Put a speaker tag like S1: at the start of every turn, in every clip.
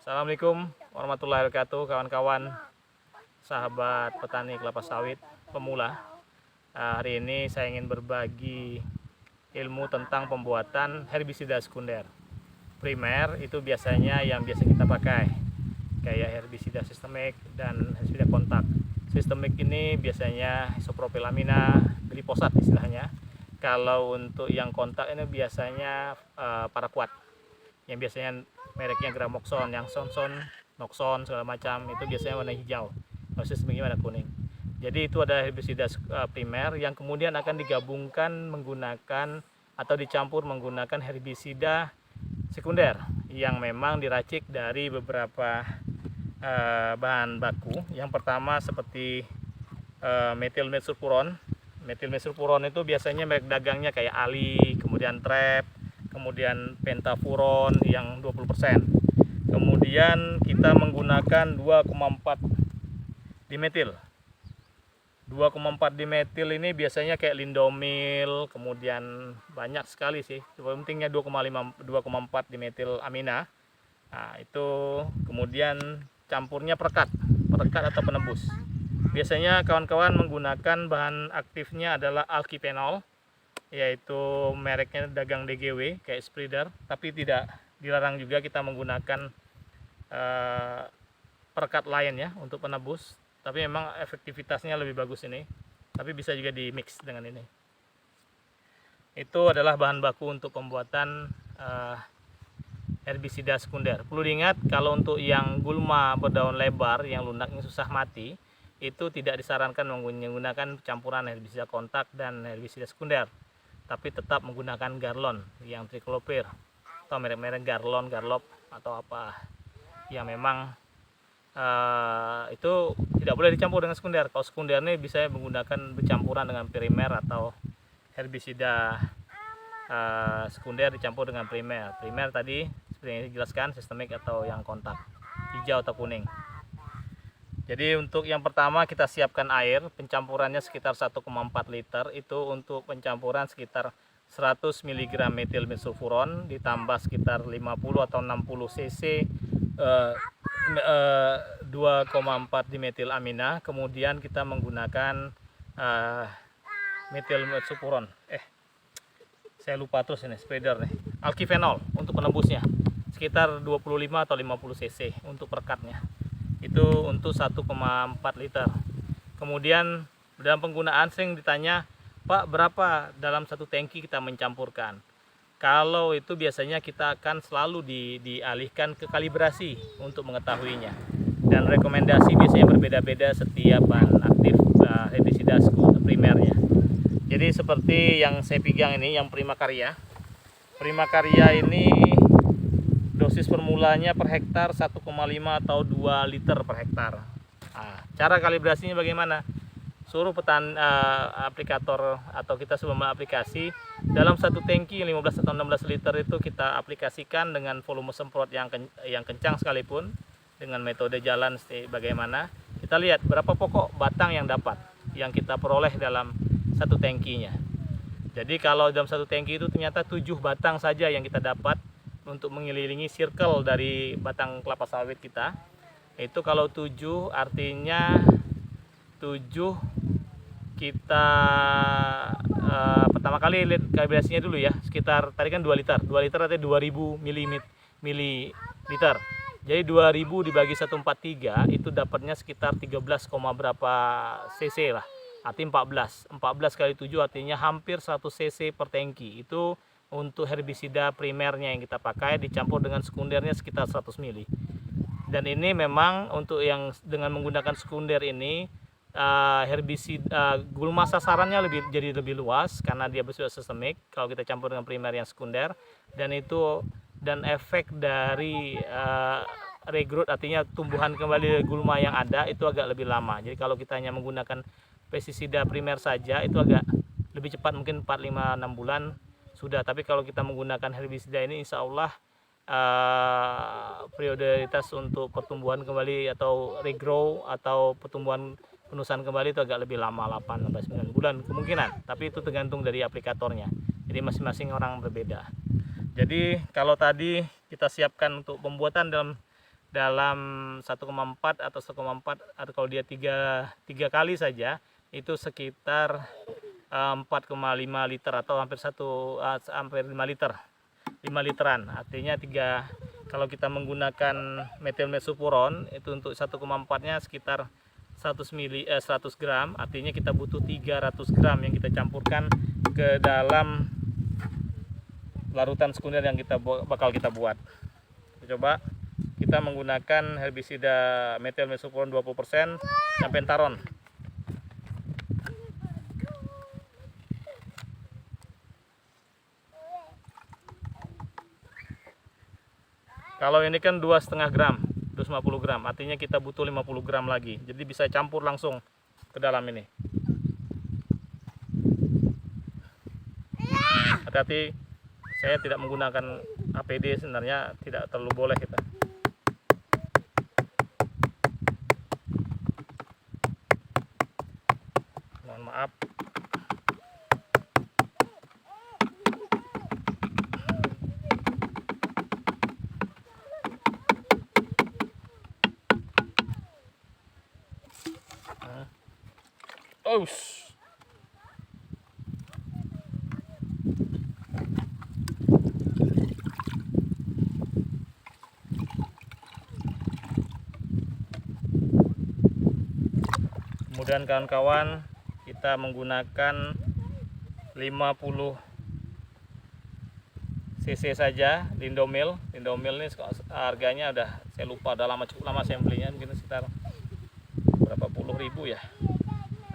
S1: Assalamualaikum warahmatullahi wabarakatuh, kawan-kawan sahabat petani kelapa sawit pemula. Hari ini saya ingin berbagi ilmu tentang pembuatan herbisida sekunder. Primer itu biasanya yang biasa kita pakai, kayak herbisida sistemik dan herbisida kontak. Sistemik ini biasanya isopropilamina, glifosat istilahnya. Kalau untuk yang kontak ini biasanya paraquat, yang biasanya mereknya Gramoxone, yang Sonson, Noxon segala macam, itu biasanya warna hijau. Kalau sistemiknya warna kuning. Jadi itu ada herbisida primer yang kemudian akan digabungkan menggunakan atau dicampur menggunakan herbisida sekunder yang memang diracik dari beberapa bahan baku. Yang pertama seperti metilmesulfuron. Metilmesulfuron itu biasanya merek dagangnya kayak Ali, kemudian Trap, kemudian pentafuron yang 20%. Kemudian kita menggunakan 2,4 dimetil. 2,4 dimetil ini biasanya kayak Lindomil, kemudian banyak sekali sih. Pentingnya 2,4 dimetil amina. Nah, itu kemudian campurnya perekat atau penebus. Biasanya kawan-kawan menggunakan bahan aktifnya adalah alkifenol, yaitu mereknya dagang DGW kayak Spreader, tapi tidak dilarang juga kita menggunakan perekat lain ya untuk penebus, tapi memang efektivitasnya lebih bagus ini, tapi bisa juga di mix dengan ini. Itu adalah bahan baku untuk pembuatan herbisida sekunder. Perlu diingat kalau untuk yang gulma berdaun lebar yang lunaknya susah mati, itu tidak disarankan menggunakan campuran herbisida kontak dan herbisida sekunder, tapi tetap menggunakan Garlon yang triklopir atau merek-merek Garlon, Garlop atau apa yang memang itu tidak boleh dicampur dengan sekunder. Kalau sekunder ini bisa menggunakan bercampuran dengan primer atau herbisida sekunder dicampur dengan primer. Primer tadi seperti yang dijelaskan sistemik atau yang kontak, hijau atau kuning. Jadi untuk yang pertama kita siapkan air, pencampurannya sekitar 1,4 liter, itu untuk pencampuran sekitar 100 mg metilmesulfuron ditambah sekitar 50 atau 60 cc 2,4 dimetil amina. Kemudian kita menggunakan metilmesulfuron. Saya lupa terus ini Spreader nih. Alkifenol untuk penebusnya sekitar 25 atau 50 cc untuk perekatnya. Itu untuk 1,4 liter. Kemudian dalam penggunaan sering ditanya, Pak, berapa dalam satu tangki kita mencampurkan? Kalau itu biasanya kita akan selalu dialihkan ke kalibrasi untuk mengetahuinya. Dan rekomendasi biasanya berbeda-beda setiap bahan aktif herbisida primernya. Jadi seperti yang saya pegang ini, yang Prima Karya. Prima Karya ini dosis permulanya per hektar 1,5 atau 2 liter per hektar. Nah, cara kalibrasinya bagaimana? Suruh aplikator atau kita sebelum aplikasi dalam satu tangki 15 atau 16 liter itu kita aplikasikan dengan volume semprot yang kencang sekalipun, dengan metode jalan bagaimana. Kita lihat berapa pokok batang yang kita peroleh dalam satu tangkinya. Jadi kalau dalam satu tangki itu ternyata 7 batang saja yang kita dapat untuk mengelilingi circle dari batang kelapa sawit kita. Itu kalau 7 artinya 7 kita pertama kali lihat kalibrasinya dulu ya, sekitar tadi kan 2 liter. 2 liter artinya 2000 mililiter. Jadi 2000 dibagi 143 itu dapatnya sekitar 13, berapa cc lah. Artinya 14 kali 7 artinya hampir 100 cc per tangki. Itu untuk herbisida primernya yang kita pakai, dicampur dengan sekundernya sekitar 100 ml. Dan ini memang untuk yang dengan menggunakan sekunder ini herbisida gulma sasarannya jadi lebih luas karena dia bersifat sistemik kalau kita campur dengan primer yang sekunder, dan efek dari regrowth artinya tumbuhan kembali gulma yang ada itu agak lebih lama. Jadi kalau kita hanya menggunakan pestisida primer saja itu agak lebih cepat, mungkin 4, 5, 6 bulan sudah. Tapi kalau kita menggunakan herbisida ini insya Allah prioritas untuk pertumbuhan kembali atau regrow atau pertumbuhan penurusan kembali itu agak lebih lama, 8 sampai 9 bulan kemungkinan, tapi itu tergantung dari aplikatornya. Jadi masing-masing orang berbeda. Jadi kalau tadi kita siapkan untuk pembuatan dalam dalam 1,4 atau 1,4 atau kalau dia tiga kali saja itu sekitar 4,5 liter atau hampir 5 liter, 5 literan. Artinya kalau kita menggunakan metil mesopuron itu untuk 1,4-nya sekitar 100 gram, artinya kita butuh 300 gram yang kita campurkan ke dalam larutan sekunder yang bakal kita buat. Coba kita menggunakan herbisida metil mesopuron 20% dan pentaron. Kalau ini kan 2,5 gram, 250 gram, artinya kita butuh 50 gram lagi. Jadi bisa campur langsung ke dalam ini. Hati-hati, saya tidak menggunakan APD, sebenarnya tidak terlalu boleh kita. Mohon maaf. Kemudian kawan-kawan, kita menggunakan 50 cc saja Lindomil. Lindomil ini harganya saya lupa, cukup lama saya belinya, mungkin sekitar berapa puluh ribu ya.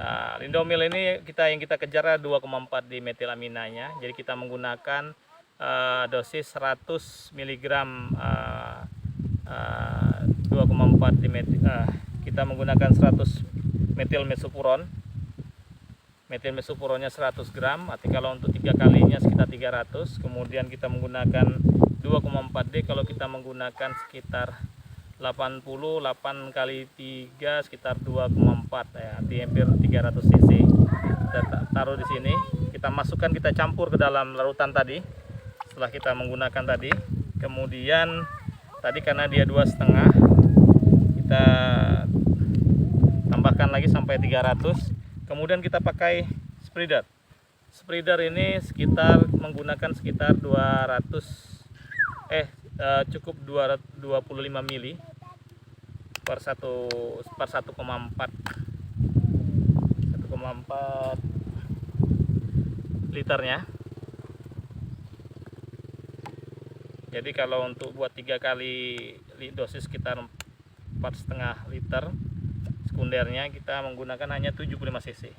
S1: Nah, Lindomil ini yang kita kejar 2,4 di metilaminanya. Jadi kita menggunakan dosis 100 mg 2,4 di kita menggunakan 100 metil mesopuron. Metil mesopuronnya 100 gram, arti kalau untuk 3 kalinya sekitar 300. Kemudian kita menggunakan 2,4D, kalau kita menggunakan sekitar 8 kali 3 sekitar 2,4 ya, arti hampir 300 cc. Kita taruh di sini, kita masukkan, kita campur ke dalam larutan tadi setelah kita menggunakan tadi. Kemudian tadi karena dia 2,5, kita tambahkan lagi sampai 300. Kemudian kita pakai spreader. Spreader ini menggunakan sekitar 25 mili per 1,4 liternya. Jadi kalau untuk buat 3 kali dosis sekitar 4,5 liter, sekundernya kita menggunakan hanya 75 cc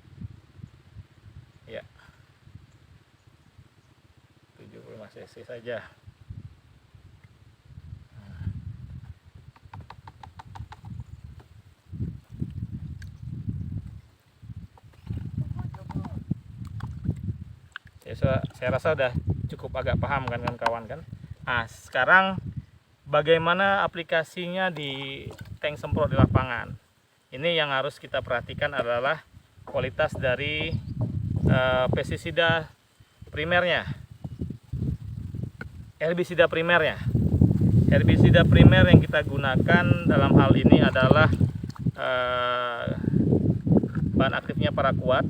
S1: ya, 75 cc saja. Saya rasa udah cukup agak paham kan kawan kan. Nah, sekarang bagaimana aplikasinya di tank semprot di lapangan. Ini yang harus kita perhatikan adalah kualitas dari pestisida primernya, herbisida primernya. Herbisida primer yang kita gunakan dalam hal ini adalah bahan aktifnya paraquat.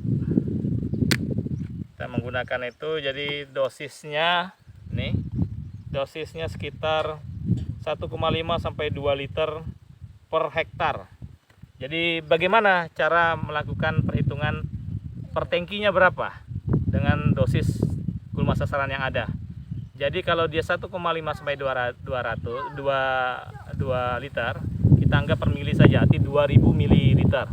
S1: Kita menggunakan itu, jadi dosisnya sekitar 1,5 sampai 2 liter per hektar. Jadi bagaimana cara melakukan perhitungan per tangkinya berapa dengan dosis gulma sasaran yang ada. Jadi kalau dia 1,5 sampai 2 liter, kita anggap per mili saja, arti 2000 ml.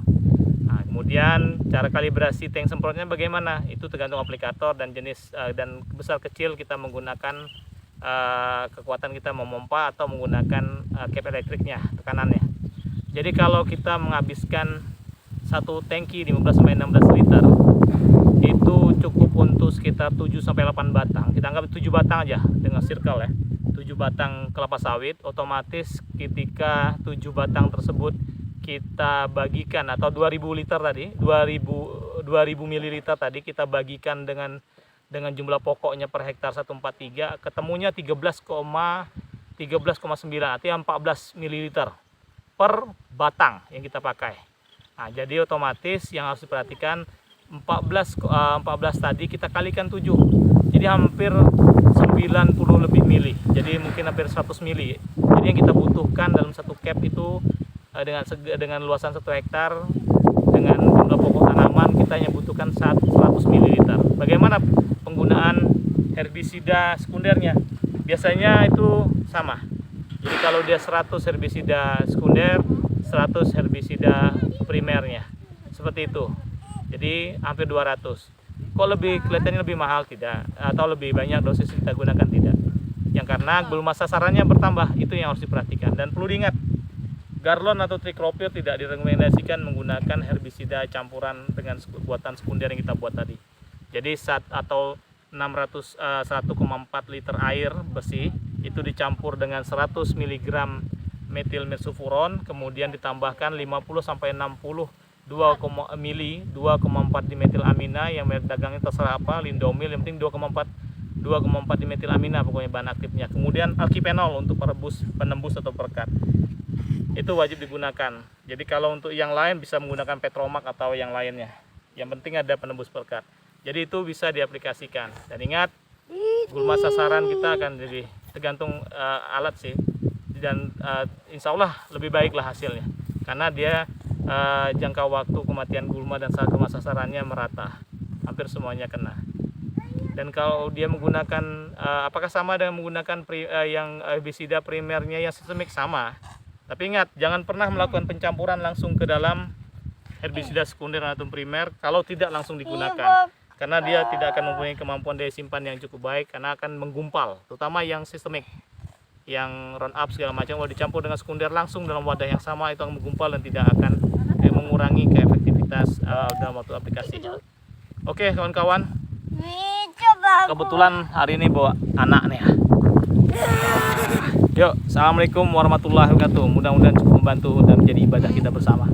S1: Nah, kemudian cara kalibrasi tank semprotnya bagaimana? Itu tergantung aplikator dan jenis dan besar kecil kita menggunakan kekuatan kita memompa atau menggunakan cap elektriknya, tekanannya. Jadi kalau kita menghabiskan satu tangki 15 sampai 16 liter, itu cukup untuk sekitar 7 sampai 8 batang. Kita anggap 7 batang aja dengan circle ya. 7 batang kelapa sawit, otomatis ketika 7 batang tersebut kita bagikan, atau 2000 liter tadi, 2000 ml tadi kita bagikan dengan jumlah pokoknya per hektar 143, ketemunya 13,7 13,9, artinya 14 ml per batang yang kita pakai. Nah, jadi otomatis yang harus diperhatikan 14 tadi kita kalikan 7. Jadi hampir 90 lebih mili. Jadi mungkin hampir 100 mili. Jadi yang kita butuhkan dalam satu cap itu dengan luasan 1 hektar dengan jumlah pokok tanaman kita hanya butuhkan 100 ml. Bagaimana penggunaan herbisida sekundernya? Biasanya itu sama. Jadi kalau dia 100 herbisida sekunder, 100 herbisida primernya. Seperti itu. Jadi hampir 200. Kok kelihatannya lebih mahal? Tidak. Atau lebih banyak dosis kita gunakan? Tidak. Yang karena gulma sasarannya bertambah, itu yang harus diperhatikan. Dan perlu diingat, Garlon atau Triclopyr tidak direkomendasikan menggunakan herbisida campuran dengan buatan sekunder yang kita buat tadi. Jadi 1,4 liter air bersih itu dicampur dengan 100 mg metil mercufuron, kemudian ditambahkan 50 sampai 60 2,4 dimetilamina, yang merek dagangnya terserah apa, Lindomil, yang penting 2,4 dimetilamina pokoknya bahan aktifnya. Kemudian alkifenol untuk penembus atau perekat. Itu wajib digunakan. Jadi kalau untuk yang lain bisa menggunakan Petromax atau yang lainnya. Yang penting ada penembus perekat. Jadi itu bisa diaplikasikan. Dan ingat, gulma sasaran kita akan jadi tergantung alat sih. Dan insya Allah lebih baiklah hasilnya. Karena dia jangka waktu kematian gulma dan gulma sasarannya merata, hampir semuanya kena. Dan kalau dia menggunakan apakah sama dengan menggunakan yang herbisida primernya yang sistemik? Sama. Tapi ingat, jangan pernah melakukan pencampuran langsung ke dalam herbisida sekunder atau primer kalau tidak langsung digunakan, karena dia tidak akan mempunyai kemampuan daya simpan yang cukup baik, karena akan menggumpal, terutama yang sistemik, yang Roundup segala macam. Kalau dicampur dengan sekunder langsung dalam wadah yang sama, itu akan menggumpal dan tidak akan mengurangi keefektivitas dalam waktu aplikasi. Oke kawan-kawan, kebetulan hari ini bawa anak nih ya. Yuk, assalamualaikum warahmatullahi wabarakatuh. Mudah-mudahan cukup membantu dan menjadi ibadah kita bersama.